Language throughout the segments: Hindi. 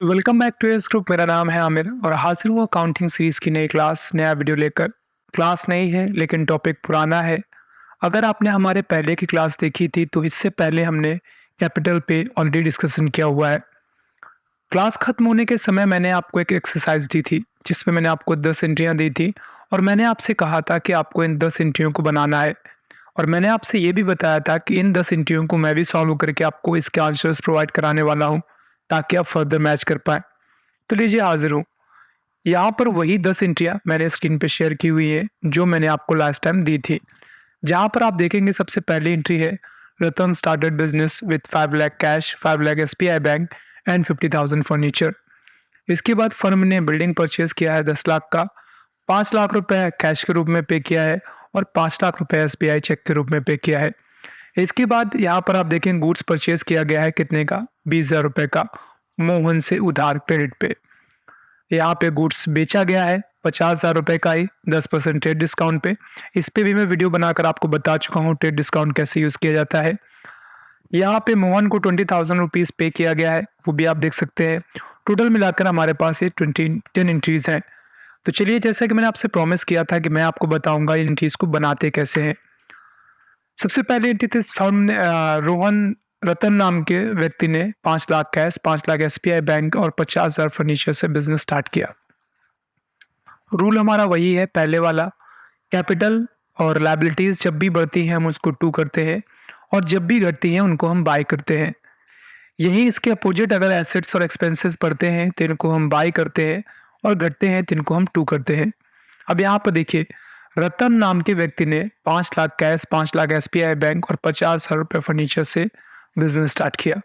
Welcome back to S group. मेरा नाम है आमिर और हाजिर हूँ अकाउंटिंग सीरीज की नई क्लास नया वीडियो लेकर। क्लास नई है लेकिन टॉपिक पुराना है। अगर आपने हमारे पहले की क्लास देखी थी तो इससे पहले हमने कैपिटल पे ऑलरेडी डिस्कशन किया हुआ है। क्लास खत्म होने के समय मैंने आपको एक एक्सरसाइज दी थी जिसमें मैंने आपको 10 एंट्रियां दी थी और मैंने आपसे कहा था कि आपको इन 10 एंट्रियों को बनाना है। और मैंने आपसे ये भी बताया था कि इन 10 एंट्रियों को मैं भी सॉल्व करके आपको इसके आंसर्स प्रोवाइड कराने वाला हूँ ताकि आप फर्दर मैच कर पाएँ। तो लीजिए हाजिर हूँ। यहाँ पर वही 10 एंट्रियाँ मैंने स्क्रीन पे शेयर की हुई है जो मैंने आपको लास्ट टाइम दी थी। जहाँ पर आप देखेंगे सबसे पहली एंट्री है Ratan started business with 5 lakh cash, 5 lakh SBI bank and 50,000 furniture. इसके बाद फर्म ने बिल्डिंग परचेज किया है 10 लाख का, 5 लाख रुपए कैश के रूप में पे किया है और 5 लाख रुपए एसबीआई चेक के रूप में पे किया है। इसके बाद यहाँ पर आप देखें गुड्स परचेज किया गया है कितने का, 20,000 रुपए का, मोहन से उधार क्रेडिट पे। यहाँ पे गुड्स बेचा गया है 50,000 रुपए का ही 10% ट्रेड डिस्काउंट पे। इस पे भी मैं वीडियो बनाकर आपको बता चुका हूँ ट्रेड डिस्काउंट कैसे यूज किया जाता है। यहाँ पे मोहन को 20,000 रुपीज पे किया गया है, वो भी आप देख सकते हैं। टोटल मिलाकर हमारे पास ये 10 एंट्रीज हैं। तो चलिए, जैसा कि मैंने आपसे प्रॉमिस किया था कि मैं आपको बताऊंगा इन एंट्रीज को बनाते कैसे हैं। सबसे पहले एंट्री थी फर्म ने रोहन रतन नाम के व्यक्ति ने 5 lakh cash, 5 lakh SBI bank और 50,000 फर्नीचर से बिजनेस स्टार्ट किया। रूल हमारा वही है पहले वाला। कैपिटल और लायबिलिटीज जब भी बढ़ती हैं हम उसको टू करते हैं और जब भी घटती हैं उनको हम बाय करते हैं। यही इसके अपोजिट, अगर एसेट्स और एक्सपेंसेस बढ़ते हैं तो इनको हम बाय करते हैं और घटते हैं तो इनको हम टू करते हैं। अब यहाँ पर देखिए, रतन नाम के व्यक्ति ने 5 lakh cash, 5 lakh SBI bank और 50,000 रुपये फर्नीचर से बिजनेस स्टार्ट किया।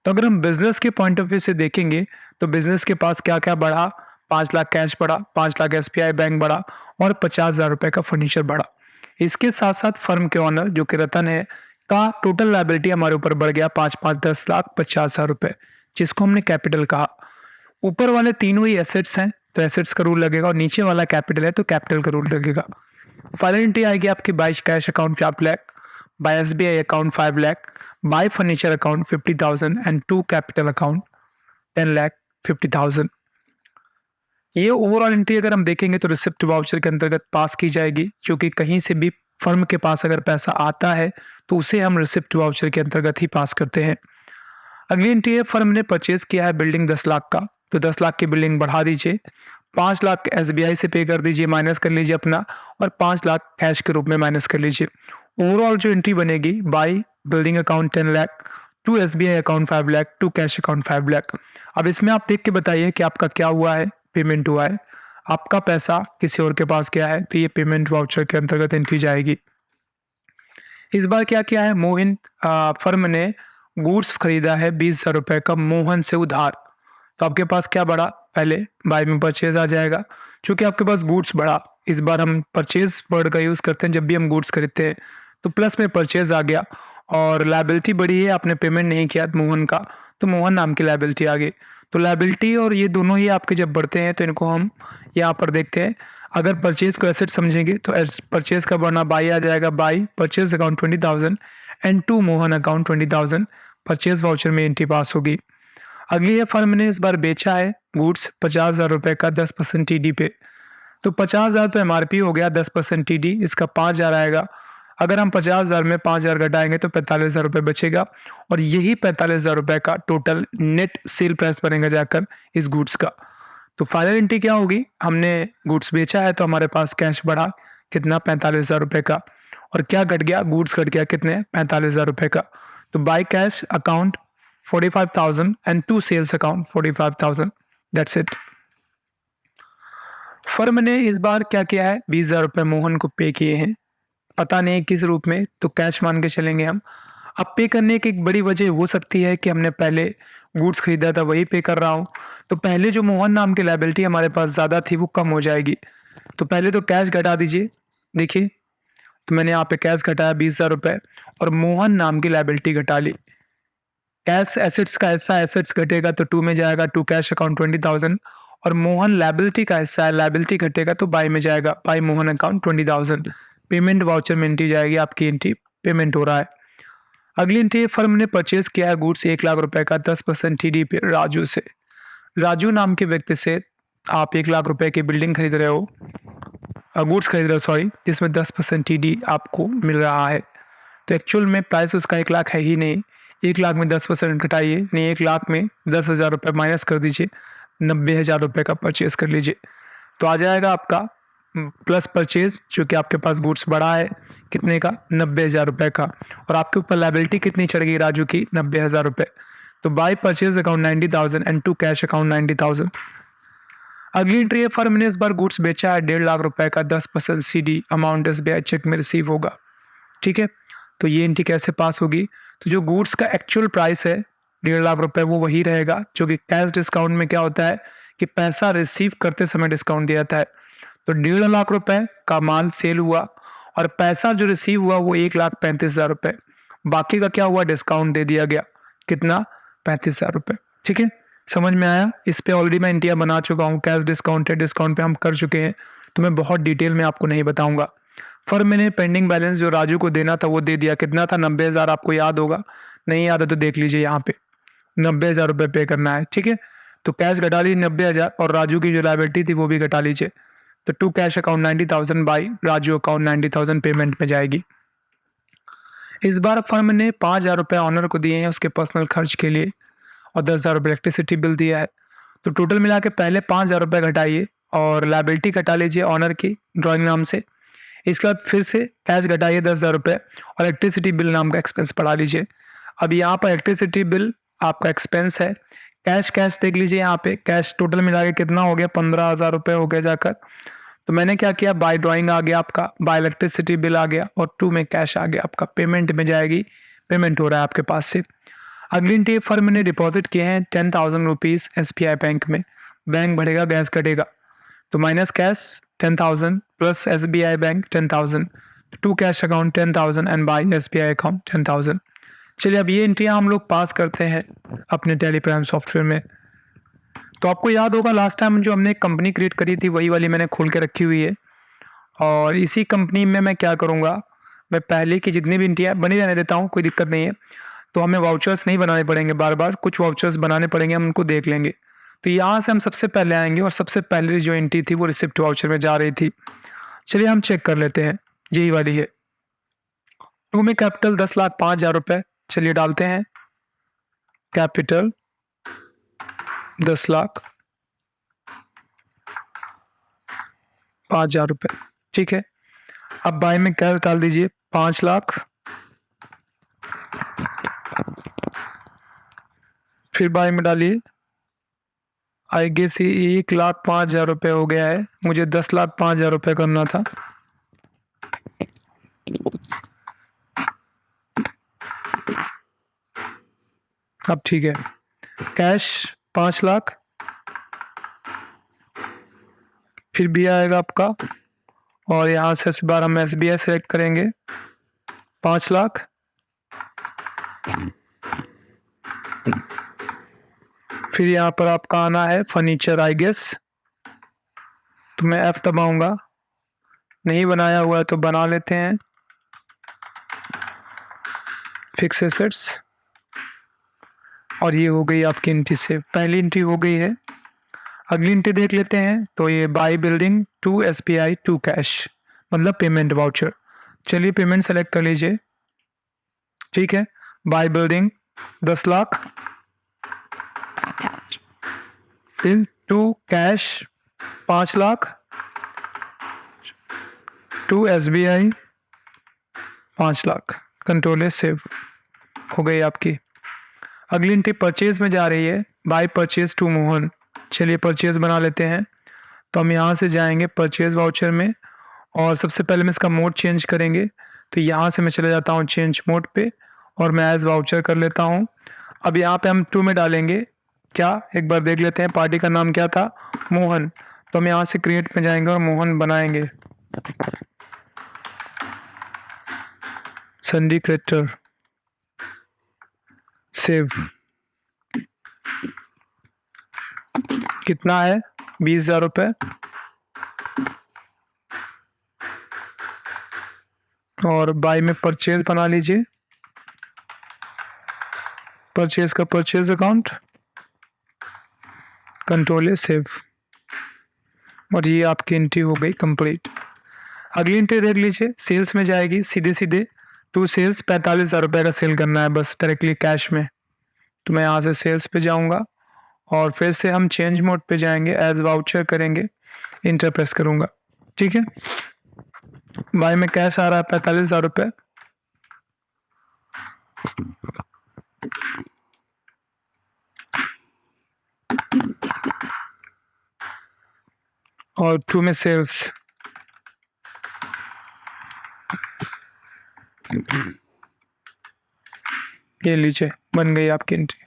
तो अगर हम बिजनेस के पॉइंट ऑफ व्यू से देखेंगे तो बिजनेस के पास क्या क्या बढ़ा, 5 लाख कैश बढ़ा, 5 लाख एसबीआई बैंक बढ़ा और 50,000 रुपये का फर्नीचर बढ़ा। इसके साथ साथ फर्म के ऑनर जो कि रतन है का टोटल लायबिलिटी हमारे ऊपर बढ़ गया 5 10 लाख 50,000 रुपये, जिसको हमने कैपिटल कहा। ऊपर वाले तीनों ही एसेट्स हैं तो एसेट्स का रूल लगेगा और नीचे वाला कैपिटल है तो कैपिटल का रूल लगेगा। फाइनल एंट्री आएगी आपकी by cash account 5 lakh, by SBI account 5 lakh, by furniture account 50,000 and to capital account 10 lakh 50,000। ये ओवरऑल एंट्री अगर हम देखेंगे तो रिसिप्ट वाउचर के अंतर्गत पास की जाएगी, क्योंकि कहीं से भी फर्म के पास अगर पैसा आता है तो उसे हम रिसिप्ट वाउचर के अंतर्गत ही पास करते हैं। अगली एंट्री है फर्म ने परचेज किया है बिल्डिंग 10 लाख का, तो 10 लाख की बिल्डिंग बढ़ा दीजिए, 5 लाख एसबीआई से पे कर दीजिए, माइनस कर लीजिए अपना, और 5 लाख कैश के रूप में माइनस कर लीजिए। ओवरऑल जो एंट्री बनेगी, by building account 10 lakh, to SBI account 5 lakh, to cash account 5 lakh. अब इसमें आप देख के बताइए कि आपका क्या हुआ है, पेमेंट हुआ है, आपका पैसा किसी और के पास गया है तो ये पेमेंट वाउचर के अंतर्गत एंट्री जाएगी। इस बार क्या किया है, मोहिन फर्म ने गुड्स खरीदा है 20,000 रुपए का मोहन से उधार। तो आपके पास क्या बढ़ा, पहले बाय में परचेज आ जाएगा। चूंकि आपके पास गुड्स बढ़ा, इस बार हम परचेज वर्ड का यूज करते हैं जब भी हम गुड्स खरीदते हैं, तो प्लस में परचेज आ गया। और लायबिलिटी बढ़ी है, आपने पेमेंट नहीं किया मोहन का, तो मोहन नाम की लायबिलिटी आ गई। तो लायबिलिटी और ये दोनों ही आपके जब बढ़ते हैं तो इनको हम यहाँ पर देखते हैं। अगर परचेज को एसेट समझेंगे तो परचेज का बढ़ना बाई आ जाएगा, by purchase account 20,000 and to Mohan account 20,000, purchase voucher में एंट्री पास होगी। अगली है फर्म ने इस बार बेचा है गुड्स 50,000 रुपए का 10% टीडी पे। तो 50,000 तो एमआरपी हो गया, 10% टीडी, इसका 5,000 आएगा। अगर हम 50,000 में 5,000 घटाएंगे तो 45,000 रुपये बचेगा और यही 45,000 रुपये का टोटल नेट सेल प्राइस बनेगा जाकर इस गुड्स का। तो फाइनल एंट्री क्या होगी, हमने गुड्स बेचा है तो हमारे पास कैश बढ़ा कितना, 45,000 रुपये का, और क्या घट गया, गुड्स घट गया कितने, 45,000 रुपये का। तो by cash account 45,000 and to sales account 45,000, that's it. Firm ने इस बार क्या किया है, 20,000 रुपये मोहन को पे किए हैं, पता नहीं किस रूप में, तो कैश मान के चलेंगे हम। अब पे करने की एक बड़ी वजह हो सकती है कि हमने पहले गुड्स खरीदा था वही पे कर रहा हूँ, तो पहले जो मोहन नाम की लायबिलिटी हमारे पास ज़्यादा थी वो कम हो जाएगी। तो पहले तो कैश घटा दीजिए, देखिए, तो मैंने यहाँ पे कैश घटाया 20,000 रुपये और मोहन नाम की लायबिलिटी घटा ली। कैश एसेट्स का हिस्सा एसेट्स घटेगा तो टू में जाएगा, टू कैश अकाउंट 20,000, और मोहन लायबिलिटी का हिस्सा है लायबिलिटी घटेगा तो बाई में जाएगा, by Mohan account 20,000। Payment voucher में एंट्री जाएगी, आपकी एंट्री पेमेंट हो रहा है। अगली एंट्री, फर्म ने परचेज किया है गुड्स 1 लाख रुपए का 10% टीडी पे राजू से। राजू नाम के व्यक्ति से आप 1 लाख रुपए की बिल्डिंग खरीद रहे हो, गुड्स खरीद रहे हो सॉरी, जिसमें 10% टीडी आपको मिल रहा है। तो एक्चुअल में प्राइस उसका 1 लाख है ही नहीं। 1 लाख में 10% घटाइए, नहीं 1 लाख में 10,000 रुपये माइनस कर दीजिए, 90,000 रुपये का परचेज़ कर लीजिए। तो आ जाएगा आपका प्लस परचेज़, जो कि आपके पास गुड्स बढ़ा है, कितने का? 90,000 रुपये का। और आपके ऊपर लायबिलिटी कितनी चढ़ गई राजू की? 90,000 रुपये। तो by purchase account 90,000 and to cash account 90,000। अगली एंट्री है, फर्म ने इस बार गुड्स बेचा है 1.5 लाख रुपए का, 10% सीडी अमाउंट एसबीआई चेक में रिसीव होगा। ठीक है, तो ये एंट्री कैसे पास होगी? तो जो गुड्स का एक्चुअल प्राइस है 1.5 लाख रुपए वो वही रहेगा, जो कि कैश डिस्काउंट में क्या होता है कि पैसा रिसीव करते समय डिस्काउंट दिया जाता है। तो 1.5 लाख रुपए का माल सेल हुआ और पैसा जो रिसीव हुआ वो 1,35,000 रुपए, बाकी का क्या हुआ? डिस्काउंट दे दिया गया। कितना? 35,000 रुपए। ठीक है, समझ में आया? इस पे ऑलरेडी मैं इंडिया बना चुका हूँ, कैश डिस्काउंट है, डिस्काउंट पे हम कर चुके हैं, तो मैं बहुत डिटेल में आपको नहीं बताऊंगा। फर्म ने पेंडिंग बैलेंस जो राजू को देना था वो दे दिया। कितना था? 90,000। आपको याद होगा, नहीं याद है तो देख लीजिए, यहाँ पे 90,000 रुपये पे करना है। ठीक है, तो कैश घटा लीजिए 90,000 और राजू की जो लायबिलिटी थी वो भी घटा लीजिए। तो to cash account 90,000 by Raju account 90,000 payment में जाएगी। इस बार फर्म ने 5,000 रुपये ऑनर को दिए हैं उसके पर्सनल खर्च के लिए और 10,000 रुपये इलेक्ट्रिसिटी बिल दिया है। तो टोटल मिला के पहले 5,000 रुपये घटाइए और लायबिलिटी घटा लीजिए ऑनर की ड्राइंग नाम से। इसके बाद फिर से कैश घटाइए 10,000 रुपये और इलेक्ट्रिसिटी बिल नाम का एक्सपेंस पढ़ा लीजिए। अब यहाँ पर इलेक्ट्रिसिटी बिल आपका एक्सपेंस है। कैश कैश देख लीजिए, यहाँ पे कैश टोटल मिला के कितना हो गया? 15,000 रुपये हो गया जाकर। तो मैंने क्या किया, बाय ड्राइंग आ गया आपका, बाय इलेक्ट्रिसिटी बिल आ गया और टू में कैश आ गया आपका, पेमेंट में जाएगी, पेमेंट हो रहा है आपके पास से। अगली एंट्री फर्म ने डिपॉजिट किए हैं 10,000 रुपीज़ एसबीआई बैंक में, बैंक बढ़ेगा गैस घटेगा, तो minus cash 10,000 plus SBI bank 10,000, to cash account 10,000 and by SBI account 10,000। चलिए अब ये एंट्रियाँ हम लोग पास करते हैं अपने टेलीप्राइम सॉफ्टवेयर में। तो आपको याद होगा लास्ट टाइम जो हमने एक कंपनी क्रिएट करी थी वही वाली मैंने खोल के रखी हुई है, और इसी कंपनी में मैं क्या करूँगा, मैं पहले की जितनी भी एंट्रियाँ बनी रहने देता हूँ, कोई दिक्कत नहीं है। तो हमें वाउचर्स नहीं बनाने पड़ेंगे बार बार, कुछ वाउचर्स बनाने पड़ेंगे, हम उनको देख लेंगे। तो यहाँ से हम सबसे पहले आएंगे और सबसे पहले जो एंट्री थी वो रिसिप्ट वाउचर में जा रही थी। चलिए हम चेक कर लेते हैं, यही वाली है। टू में कैपिटल 10,05,000 रुपये, चलिए डालते हैं कैपिटल 10,05,000 रुपये। ठीक है, अब बाय में कैश डाल दीजिए 5 लाख, फिर बाय में डालिए, आई गेस ये 1,05,000 रुपये हो गया है, मुझे 10,05,000 रुपये करना था। अब ठीक है, कैश 5 लाख, फिर भी आएगा आपका, और यहाँ से इस बार हम एसबीआई सेलेक्ट करेंगे 5 लाख, फिर यहाँ पर आपका आना है फर्नीचर आई गेस, तो मैं F दबाऊंगा, नहीं बनाया हुआ है तो बना लेते हैं, फिक्स एसेट्स, और ये हो गई आपकी एंट्री से पहली एंट्री हो गई है। अगली एंट्री देख लेते हैं, तो ये by building to SBI to cash, मतलब पेमेंट वाउचर। चलिए पेमेंट सेलेक्ट कर लीजिए। ठीक है, बाय बिल्डिंग 10 लाख, फिर to cash 5 lakh, to SBI 5 lakh, control save हो गई आपकी। अगली एंट्री परचेज में जा रही है, बाय परचेज टू मोहन। चलिए परचेज बना लेते हैं, तो हम यहाँ से जाएंगे परचेज वाउचर में और सबसे पहले हम इसका मोड चेंज करेंगे। तो यहाँ से मैं चले जाता हूँ चेंज मोड पे और मैं एज वाउचर कर लेता हूँ। अब यहाँ पे हम टू में डालेंगे क्या, एक बार देख लेते हैं, पार्टी का नाम क्या था? मोहन। तो हम यहाँ से क्रिएट में जाएंगे और मोहन बनाएंगे, संडी क्रिएटर, सेव। कितना है? 20,000 रुपये, और बाय में परचेज बना लीजिए, परचेज का परचेज अकाउंट, कंट्रोल ए सेव, और ये आपकी एंट्री हो गई कंप्लीट। अगली एंट्री देख लीजिए, सेल्स में जाएगी सीधे सीधे टू सेल्स, 45,000 रुपये का सेल करना है बस डायरेक्टली कैश में। तो मैं यहाँ से सेल्स पे जाऊँगा और फिर से हम चेंज मोड पे जाएंगे, एज वाउचर करेंगे, इंटर प्रेस करूँगा, ठीक है। बाय में कैश आ रहा है 45,000 रुपये, और टू में सेल्स, ये लीजिए बन गई आपकी एंट्री।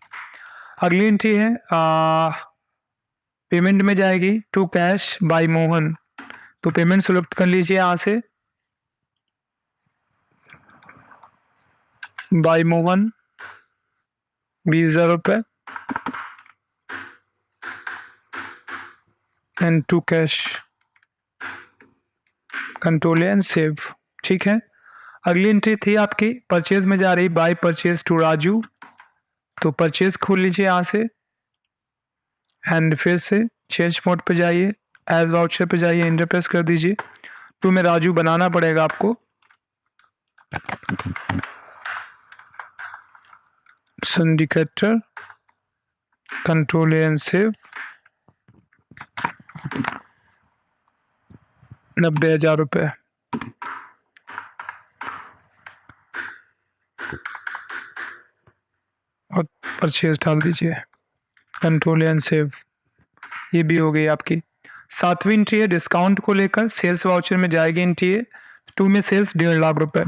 अगली एंट्री है पेमेंट में जाएगी टू कैश बाय मोहन, तो पेमेंट सेलेक्ट कर लीजिए यहाँ से, बाय मोहन 20,000 रुपये and to cash, control and save, ठीक है। अगली एंट्री थी आपकी परचेज में जा रही बाय परचेज टू राजू, तो परचेज खोल लीजिए यहाँ से एंड फिर से चेंज मोड पे जाइए, एज वाउचर पे जाइए, इंटर प्रेस कर दीजिए। टू में राजू बनाना पड़ेगा आपको, सिंडिकेटर, कंट्रोल एंड सेव, 90,000 रुपये, और परचेज डाल दीजिए, कंट्रोल एंड सेव, ये भी हो गई आपकी। सातवीं एंट्री है डिस्काउंट को लेकर, सेल्स वाउचर में जाएगी एंट्री है टू में सेल्स 1.5 लाख रुपए,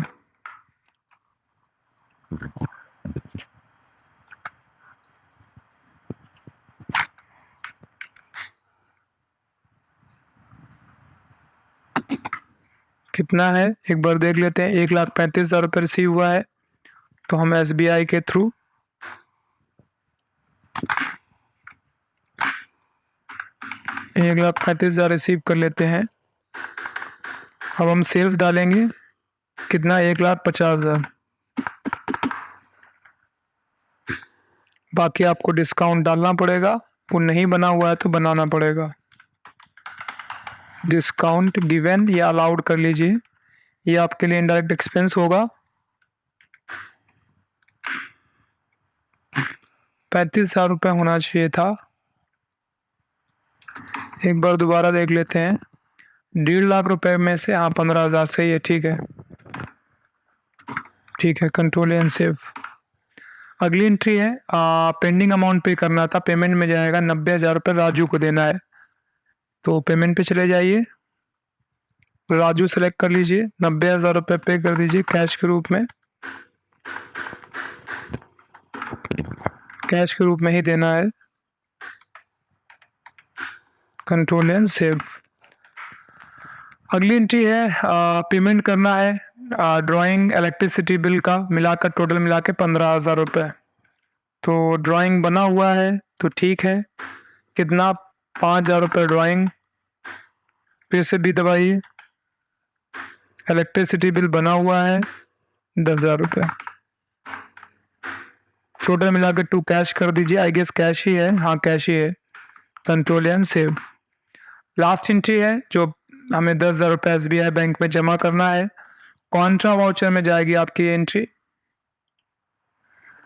कितना है एक बार देख लेते हैं। 1,35,000 रुपये रिसीव हुआ है, तो हम SBI के थ्रू $1,35,000 रिसीव कर लेते हैं। अब हम सेल्स डालेंगे, कितना, 1,50,000, बाकी आपको डिस्काउंट डालना पड़ेगा, वो नहीं बना हुआ है तो बनाना पड़ेगा। डिस्काउंट गिवन या अलाउड कर लीजिए, ये आपके लिए इनडायरेक्ट एक्सपेंस होगा। 35,000 रुपये होना चाहिए था, एक बार दोबारा देख लेते हैं। 1.5 लाख रुपए में से, हाँ 15,000 सही है, ठीक है, ठीक है, कंट्रोल एंड सेव। अगली एंट्री है पेंडिंग अमाउंट पे करना था, पेमेंट में जाएगा 90,000 रुपये राजू को देना है, तो पेमेंट पे चले जाइए, राजू सेलेक्ट कर लीजिए, 90,000 रुपये पे कर दीजिए कैश के रूप में, कैश के रूप में ही देना है, कंट्रोल एंड सेव। अगली एंट्री है पेमेंट करना है ड्राइंग इलेक्ट्रिसिटी बिल का मिलाकर, टोटल मिला के 15,000 रुपये, तो ड्राइंग बना हुआ है तो ठीक है, कितना, 5,000 रुपये ड्राइंग, फिर से भी दबाइए, इलेक्ट्रिसिटी बिल बना हुआ है 10,000 रुपये, टोटल मिला के टू कैश कर दीजिए, आई गेस कैश ही है, हाँ कैश ही है, control and save. Last entry है जो हमें 10,000 रुपये SBI बैंक में जमा करना है, कॉन्ट्रा वाउचर में जाएगी आपकी एंट्री,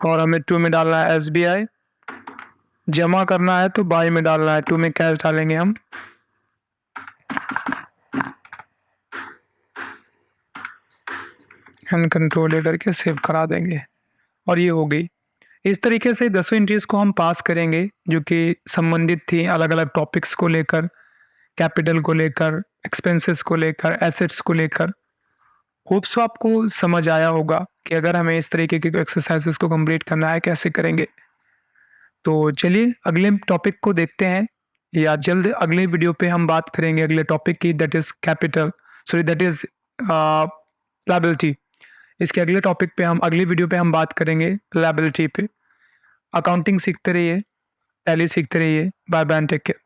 और हमें टू में डालना है SBI, जमा करना है तो बाई में डालना है, टू में कैश डालेंगे हम, एंड कंट्रोल करके सेव करा देंगे, और ये हो गई। इस तरीके से 10 एंट्रीज को हम पास करेंगे जो कि संबंधित थी अलग अलग टॉपिक्स को लेकर, कैपिटल को लेकर, एक्सपेंसेस को लेकर, एसेट्स को लेकर। होप्स आपको समझ आया होगा कि अगर हमें इस तरीके के एक्सरसाइजेस को कंप्लीट करना है कैसे करेंगे। तो चलिए अगले टॉपिक को देखते हैं, या जल्द अगले वीडियो पे हम बात करेंगे अगले टॉपिक की, that is capital, sorry that is liability. इसके अगले टॉपिक पे हम, अगली वीडियो पे हम बात करेंगे लायबिलिटी पे। अकाउंटिंग सीखते रहिए, टैली सीखते रहिए। Bye bye, take care.